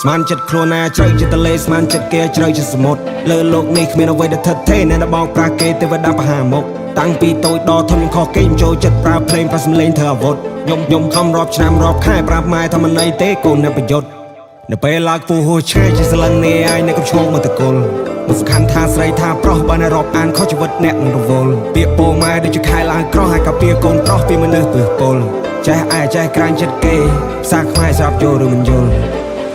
ស្មានចិត្តខ្លួនណាជ្រៅចិត្តលេស្មានចិត្តគេជ្រៅចិត្តសមុទ្រលើលោកនេះគ្មានអ្វីដែលថិតថេរអ្នកដែលបោកប្រាស់គេទេវតាបហាមុខតាំងពីតូចដល់ធំខ្ញុំខុសគេខ្ញុំចូលចិត្តប្រើភ្លេងប្រើសំឡេងធ្វើអាវុធខ្ញុំខំរាប់ឆ្នាំរាប់ខែប្រាប់ម៉ែថាមិនអីទេកូនអ្នកប្រយុទ្ធនៅពេលឡើងពូហួឆ្ងាយជាស្លឹងនេះឯងអ្នកកំឈោងមកតកុលមិនសំខាន់ថាស្រីថាប្រុសបើអ្នករាប់អានខុសជីវិតអ្នកនឹងរវល់ពាក្យពោម៉ែដូចជាខែឡើងក្រោះហើយក៏ពាក្យកូនប្រុសពីមនុស្សពឹសពុលចេះឯចេះក្រាញ់ចិត្តគេផ្សារខ្មែរស្រាប់យល់ឬមិនយល់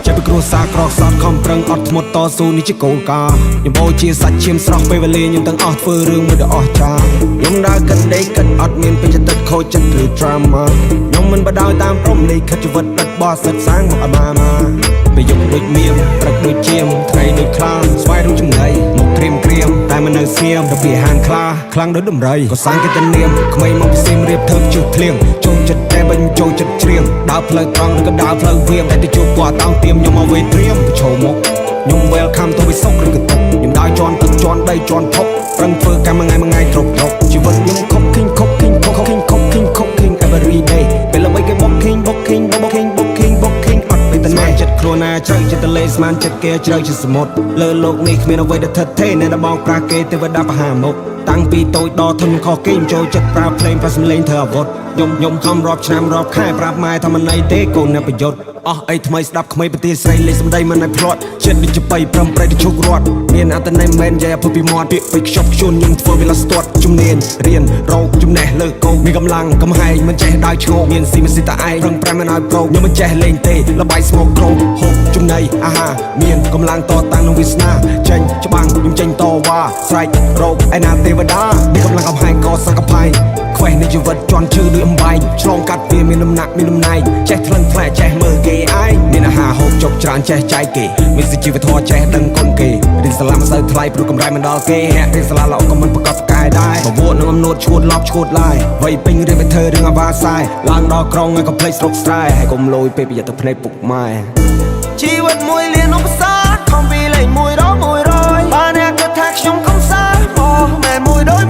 ចាប់ពីគ្រួសារក្រសត់ខំប្រឹងអត់ធ្មត់តស៊ូនេះជាគោលការណ៍ខ្ញុំបោជាសាច់ឈាមស្រស់ពេលវេលាខ្ញុំទាំងអស់ធ្វើរឿងមួយដ៏អស្ចារ្យខ្ញុំដើរកិនដេកកិនអត់មានពេញចិត្តខូចចិត្តឬ drama ខ្ញុំមិនបដ ாய் តាមព្រំលិខិតជីវិតដិតបោះសិតសាងមកអាបាមាពេលយប់ដូចមៀមព្រឹកដូចជាមថ្ងៃដូចខ្លាស្វាយដូចចំណៃមកក្រៀមតែមិននៅស្ងៀមទៅពីហានខ្លាខ្លាំងដូចដំរីក៏សាំងគេទៅនាមក្មេងមកពីសៀមរៀបធ្វើជុះធ្លៀងចូលចិត្តតែបាញ់ចូលចិត្តច្រៀងដើរផ្លូវត្រង់ឬក៏ដើរផ្លូវវាមតែទៅជួបគាត់តោងទៀមខ្ញុំមកវេត្រៀមប្រឈមមុខខ្ញុំ welcome ទៅវិសុខឬក៏តុកខ្ញុំដើរជន់ទឹកជន់ដីជន់ធប់ប្រឹងធ្វើកម្មថ្ងៃទ្រប់ជីវិតខ្ញុំខុបឃីង every day ពេលល្បីគេបុកឃីងអត់ទៅណាចិត្តខ្លួនណាជ្រៅចិត្តលេស្មានចិត្តគេជ្រៅជាសមុទ្រលើលោកនេះគ្មានអ្វីដែលថិតថេរអ្នកដែលបោកប្រាស់គេទេវតាបហាមុខតាំងពីតូចដល់ធំខុសគេខ្ញុំចូលចិត្តប្រើភ្លេងប្រើសំឡេងធ្វើអាវុធខ្ញុំខំរាប់ឆ្នាំរាប់ខែប្រាប់ម៉ែថាមិនអីទេកូនអ្នកប្រយុទ្ធអស់អីថ្មីស្ដាប់ក្មេងប្រទាស្រីលេខសម្ដីមិនឲ្យភ្លាត់ចិត្តដូចជាបៃប្រំប្រែទៅជោគរត់មានអត្តន័យមិននិយាយអពុពីមាត់ពាក្យពេចខ្ចប់ខ្ជួនខ្ញុំធ្វើវាឡាស្ទាត់ជំនាញរៀនរោគចំណេះលើកោមានកម្លាំងកំហែងមិនចេះដើរឈ្ងោកមានស៊ីមិនស៊ីតាឯងប្រឹងប្រែមិនឲ្យប្រូខ្ញុំមិនចេះលេងទេល្បាយស្មោកក្រោកហូបចំណីអាហារមានកម្លាំងតតាំងនឹងវាសនាចេញច្បាំងខ្ញុំចេញតវ៉ាស្រែករោគឯណាទេវតាមានកម្លាំងកំហែងក៏សង្កផៃខ្វេះនៃជីវិតជន់ឈឺដូចអំបែងឆ្លងកាត់វាមានដំណាក់មានដំណែងចេះថ្លឹងថ្លែចេះមើលគេឯងមានអាហារហូបចុកច្រើនចេះចែកគេមានសុជីវធម៌ចេះដឹងគុណគេរៀនសាលាមិនសូវថ្លៃព្រោះកម្រៃមិនដល់គេអ្នករៀនសាលាល្អក៏មិនប្រកបផ្កាយដែរបវក់នឹងអំនួតឈួតឡប់ឈួតឡាយវ័យពេញរៀនទៅធ្វើរឿងអាវ៉ាសាយឡើងដល់ក្រុងហើយក៏ភ្លេចស្រុកស្រែហើយកុំលយពេលប្រយ័ត្នទៅភ្នែកពុកម៉ែជីវិតមួយលានឧបសគ្គខំពីលេខ1ដល់100បើអ្នកគិតថាខ្ញុំខំសាបងមែនមួយដោយ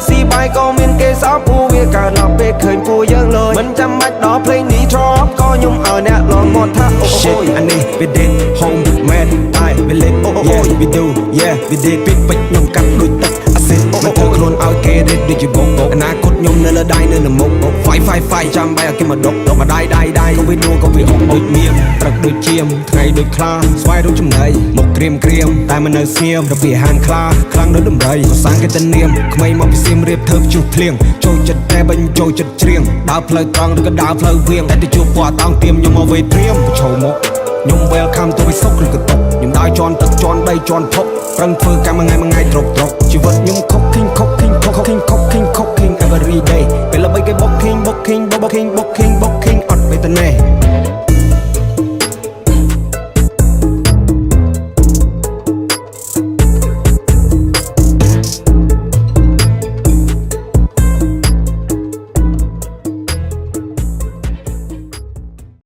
ស៊ីបាយក៏មានគេសោពូវាកើតដល់ពេលឃើញពូយើងលយមិនចាំបាច់ដល់ភ្លេងនេះ drop ក៏ខ្ញុំឲ្យអ្នកលងមាត់ថាអូយអានេះ we did home man I we live yeah we do yeah we did ពីពេជ្រខ្ញុំកាត់ដូចទឹកអាស៊ីតមិនធ្វើខ្លួនឲ្យគេរេតដូចជាបងអនាគតខ្ញុំនៅលើដៃនៅមុខ fight ចាំបាយឲ្យគេមកដុកមកដៃក៏វាដូរក៏វាអុកដូចមៀមព្រឹកដូចជាមថ្ងៃដូចខ្លាស្វាយដូចចំណៃមកក្រៀមតែមិននៅស្ងៀមទៅពីហានខ្លាខ្លាំងដូចដំរីក៏សាំងគេទៅនាមក្មេងមកពីសៀមរៀបធ្វើជុះធ្លៀងចូលចិត្តតែបាញ់ចូលចិត្តច្រៀងដើរផ្លូវត្រង់ឬក៏ដើរផ្លូវវាងតែទៅជួបគាត់តោងទៀមខ្ញុំមកវេត្រៀមប្រឈមមុខខ្ញុំ welcome ទៅវិសុខឬក៏តុកខ្ញុំដើរជន់ទឹកជន់ដីជន់ធប់ប្រឹងធ្វើកម្មថ្ងៃទ្រប់ជីវិតខ្ញុំខុបឃីង every day ពេលល្បីគេបុកឃីងអត់ទៅណា